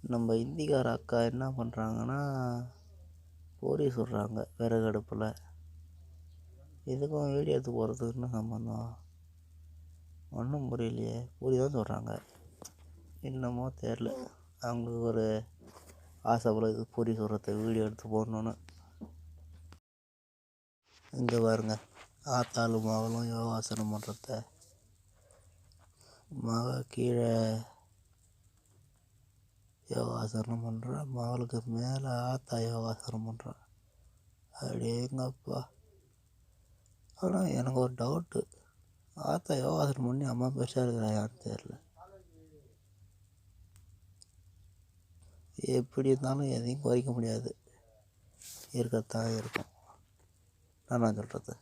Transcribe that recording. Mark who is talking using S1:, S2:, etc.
S1: நம்ம இந்திக்கார அக்கா என்ன பண்ணுறாங்கன்னா பூரி சுடுறாங்க விறகு அடுப்பில். இதுக்கும் வீடியோ எடுத்து போகிறதுக்கு என்ன சம்பந்தம்? ஒன்றும் புரியலையே. பூரி தான் சுடுறாங்க, என்னமோ தெரில. அவங்களுக்கு ஒரு ஆசை போல இது பூரி சுடுறதுக்கு வீடியோ எடுத்து போடணுன்னு. இங்கே பாருங்க, ஆத்தாளும் மகளும் யோகாசனம் பண்ணுறத. மக கீழே யோகாசனம் பண்ணுறா, மகளுக்கு மேலே ஆத்தா யோகாசனம் பண்ணுறா. அடேங்கப்பா. ஆனால் எனக்கு ஒரு டவுட்டு, ஆத்தா யோகாசனம் பண்ணி அம்மா பெருசாக இருக்கிறாயான்னு தெரில. எப்படி இருந்தாலும் எதையும் குறைக்க முடியாது, இருக்கத்தான் இருக்கும். நான் சொல்கிறது.